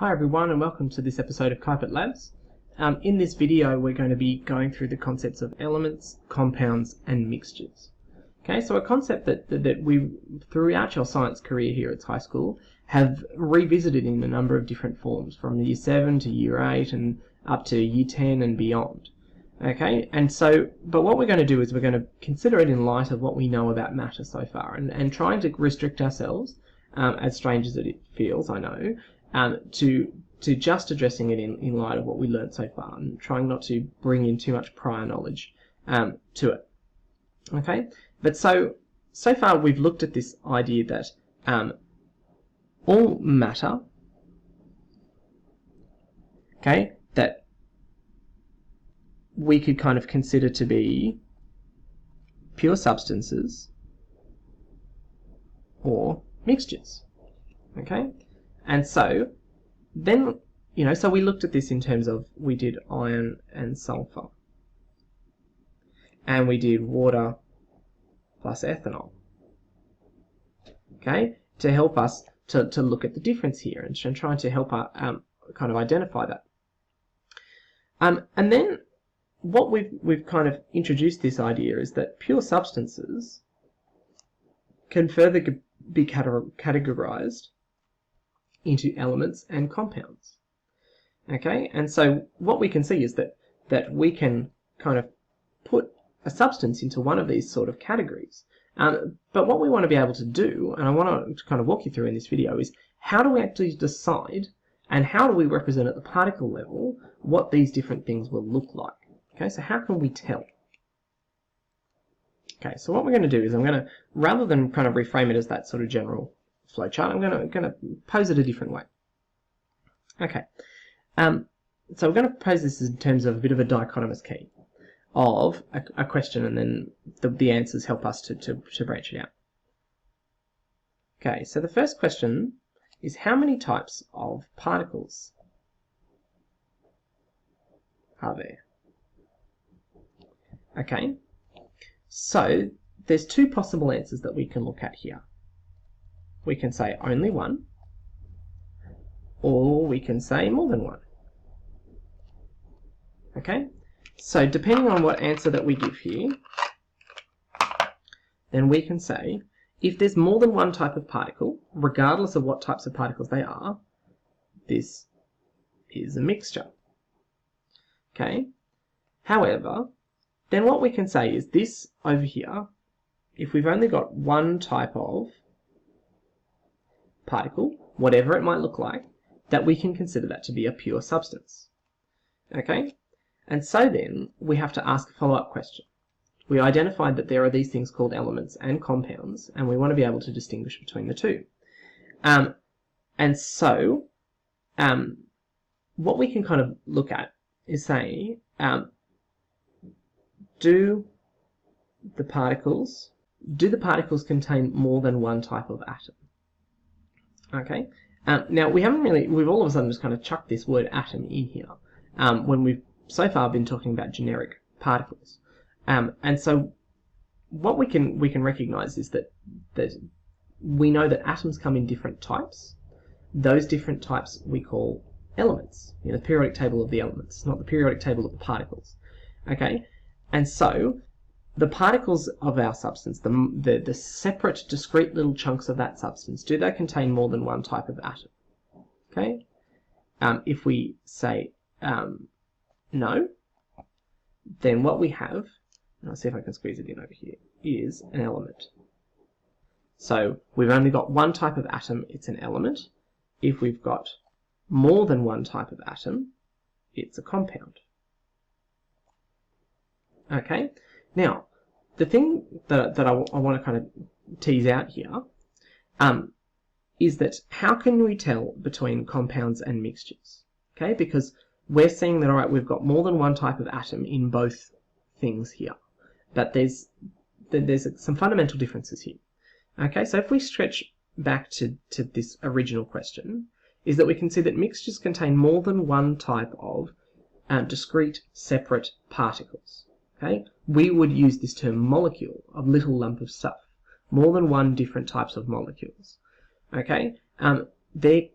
Hi everyone and welcome to this episode of Keipert Labs. In this video we're going to be going through the concepts of elements, compounds and mixtures. Okay, so a concept that we throughout your science career here at high school have revisited in a number of different forms from year 7 to year 8 and up to year 10 and beyond. Okay, and so, but what we're going to do is we're going to consider it in light of what we know about matter so far and trying to restrict ourselves, as strange as it feels, I know, to just addressing it in light of what we learned so far and trying not to bring in too much prior knowledge to it. Okay, but so far we've looked at this idea that all matter, okay, that we could kind of consider to be pure substances or mixtures. Okay, and so then, so we looked at this in terms of, we did iron and sulfur, and we did water plus ethanol, okay, to help us to look at the difference here and trying to help us kind of identify that. And then what we've kind of introduced this idea is that pure substances can further be categorized into elements and compounds. Okay, and so what we can see is that we can kind of put a substance into one of these sort of categories. But what we want to be able to do, and I want to kind of walk you through in this video, is how do we actually decide and how do we represent at the particle level what these different things will look like. Okay, so how can we tell? Okay, so what we're going to do is I'm going to, rather than kind of reframe it as that sort of general flowchart, I'm going to pose it a different way. Okay, so we're going to pose this in terms of a bit of a dichotomous key of a question, and then the answers help us to branch it out. Okay, so the first question is, how many types of particles are there? Okay, so there's two possible answers that we can look at here. We can say only one, or we can say more than one. Okay, so depending on what answer that we give here, then we can say if there's more than one type of particle, regardless of what types of particles they are, this is a mixture. Okay, however, then what we can say is this over here, if we've only got one type of particle, whatever it might look like, that we can consider that to be a pure substance. Okay, and so then we have to ask a follow-up question. We identified that there are these things called elements and compounds, and we want to be able to distinguish between the two. And so what we can kind of look at is say, do the particles contain more than one type of atom? Okay, now we've all of a sudden just kind of chucked this word atom in here when we've so far been talking about generic particles. And so what we can recognize is that we know that atoms come in different types. Those different types we call elements, the periodic table of the elements, not the periodic table of the particles. Okay, and so the particles of our substance, the separate discrete little chunks of that substance, do they contain more than one type of atom? Okay, if we say no, then what we have, and I'll see if I can squeeze it in over here, is an element. So we've only got one type of atom, it's an element. If we've got more than one type of atom, it's a compound. Okay, now the thing that I want to kind of tease out here is that how can we tell between compounds and mixtures? Okay, because we're seeing that, all right, we've got more than one type of atom in both things here, but there's some fundamental differences here. Okay, so if we stretch back to this original question, is that we can see that mixtures contain more than one type of discrete separate particles. Okay, we would use this term molecule, a little lump of stuff, more than one different types of molecules. Okay, they're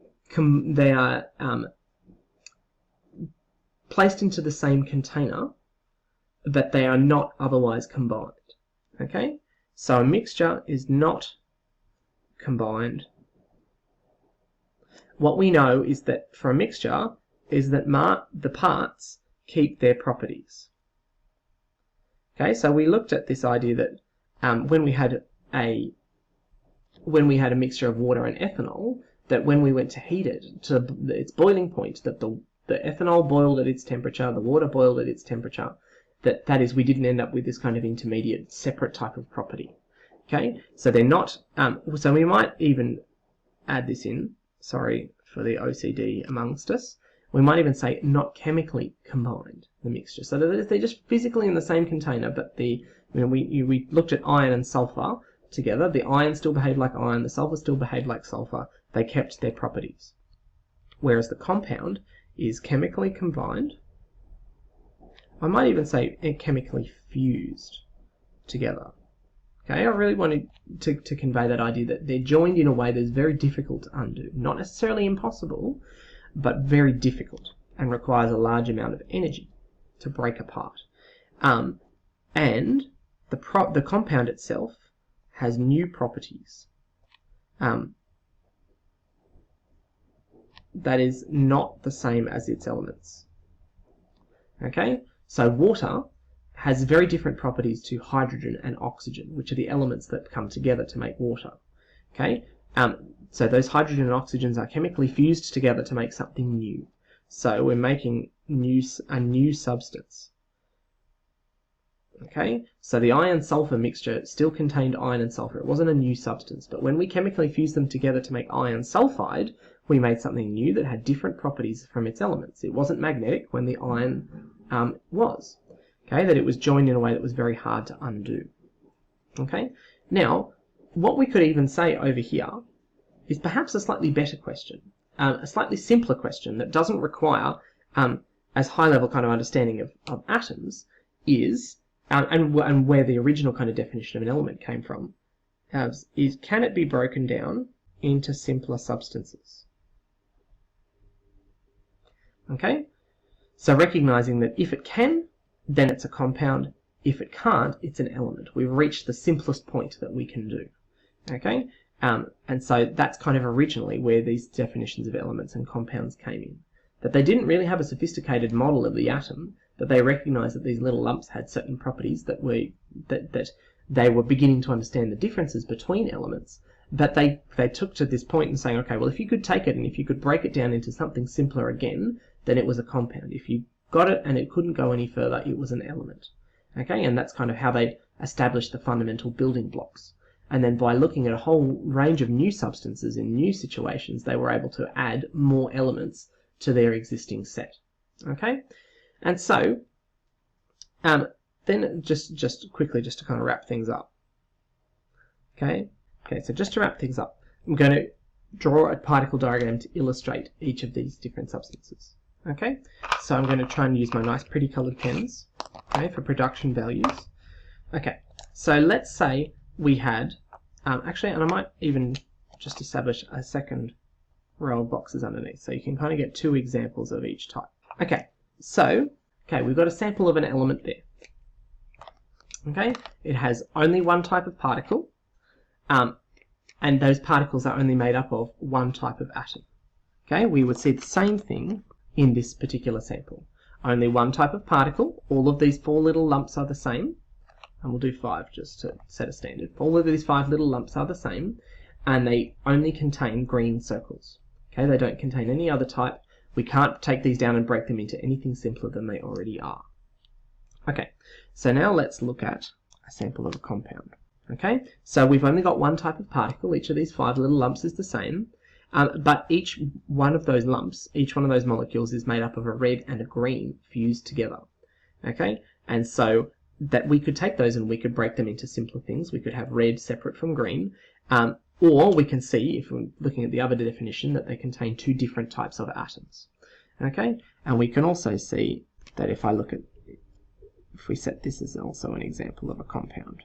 placed into the same container, but they are not otherwise combined. Okay, so a mixture is not combined. What we know is that for a mixture is that the parts keep their properties. Okay, so we looked at this idea that when we had a mixture of water and ethanol, that when we went to heat it to its boiling point, that the ethanol boiled at its temperature, the water boiled at its temperature, that is, we didn't end up with this kind of intermediate separate type of property. Okay, so they're not, so we might even add this in, sorry for the OCD amongst us, we might even say not chemically combined, the mixture. So they're just physically in the same container, but we looked at iron and sulfur together. The iron still behaved like iron, the sulfur still behaved like sulfur. They kept their properties. Whereas the compound is chemically combined. I might even say chemically fused together. Okay, I really wanted to convey that idea that they're joined in a way that's very difficult to undo. Not necessarily impossible, but very difficult and requires a large amount of energy to break apart. And the compound itself has new properties. That is not the same as its elements. Okay, so water has very different properties to hydrogen and oxygen, which are the elements that come together to make water. Okay, so those hydrogen and oxygens are chemically fused together to make something new. So we're making a new substance. Okay, so the iron-sulfur mixture still contained iron and sulfur. It wasn't a new substance, but when we chemically fused them together to make iron sulfide, we made something new that had different properties from its elements. It wasn't magnetic when the iron was. Okay, that it was joined in a way that was very hard to undo. Okay, now what we could even say over here is perhaps a slightly better question, a slightly simpler question that doesn't require as high-level kind of understanding of atoms is, and where the original kind of definition of an element came from, is can it be broken down into simpler substances? Okay, so recognizing that if it can, then it's a compound. If it can't, it's an element. We've reached the simplest point that we can do. Okay, and so that's kind of originally where these definitions of elements and compounds came in. That they didn't really have a sophisticated model of the atom, but they recognized that these little lumps had certain properties that they were beginning to understand the differences between elements. But they took to this point and saying, okay, well, if you could take it and if you could break it down into something simpler again, then it was a compound. If you got it and it couldn't go any further, it was an element. Okay, and that's kind of how they established the fundamental building blocks. And then by looking at a whole range of new substances in new situations, they were able to add more elements to their existing set. Okay, and so then just quickly, just to kind of wrap things up. Okay, so just to wrap things up, I'm going to draw a particle diagram to illustrate each of these different substances. Okay, so I'm going to try and use my nice pretty coloured pens, okay, for production values. Okay, so let's say we had, actually, and I might even just establish a second row of boxes underneath, so you can kind of get two examples of each type. Okay, so, we've got a sample of an element there. Okay, it has only one type of particle, and those particles are only made up of one type of atom. Okay, we would see the same thing in this particular sample. Only one type of particle, all of these 4 little lumps are the same, and we'll do 5 just to set a standard. All of these 5 little lumps are the same, and they only contain green circles. Okay, they don't contain any other type. We can't take these down and break them into anything simpler than they already are. Okay, so now let's look at a sample of a compound. Okay, so we've only got one type of particle. Each of these 5 little lumps is the same, but each one of those lumps, each one of those molecules is made up of a red and a green fused together. Okay, and so that we could take those and we could break them into simpler things. We could have red separate from green, or we can see, if we're looking at the other definition, that they contain 2 different types of atoms. Okay, and we can also see that if we set this as also an example of a compound.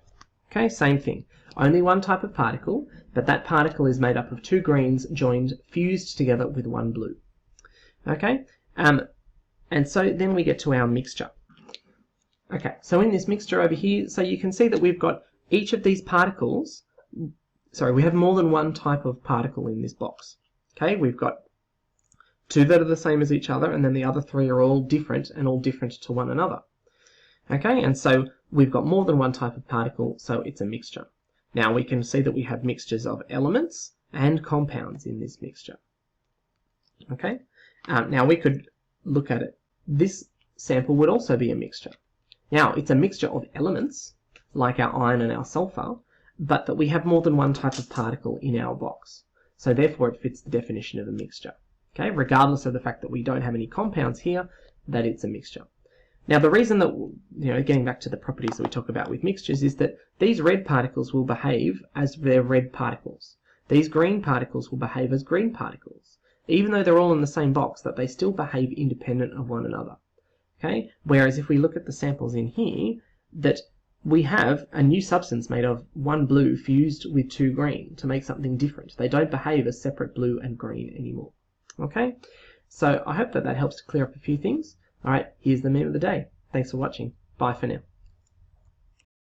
Okay, same thing. Only one type of particle, but that particle is made up of two greens fused together with one blue. Okay, and so then we get to our mixture. Okay, so in this mixture over here, so you can see that we've got each of these particles, sorry, we have more than one type of particle in this box. Okay, we've got two that are the same as each other, and then the other three are all different and all different to one another. Okay, and so we've got more than one type of particle, so it's a mixture. Now we can see that we have mixtures of elements and compounds in this mixture. Okay, now we could look at it. This sample would also be a mixture. Now it's a mixture of elements, like our iron and our sulfur, but that we have more than one type of particle in our box. So therefore it fits the definition of a mixture. Okay, regardless of the fact that we don't have any compounds here, that it's a mixture. Now the reason that, getting back to the properties that we talk about with mixtures, is that these red particles will behave as their red particles. These green particles will behave as green particles. Even though they're all in the same box, that they still behave independent of one another. Okay, whereas if we look at the samples in here, that we have a new substance made of one blue fused with two green to make something different. They don't behave as separate blue and green anymore. Okay, so I hope that helps to clear up a few things. Alright, here's the meme of the day. Thanks for watching. Bye for now.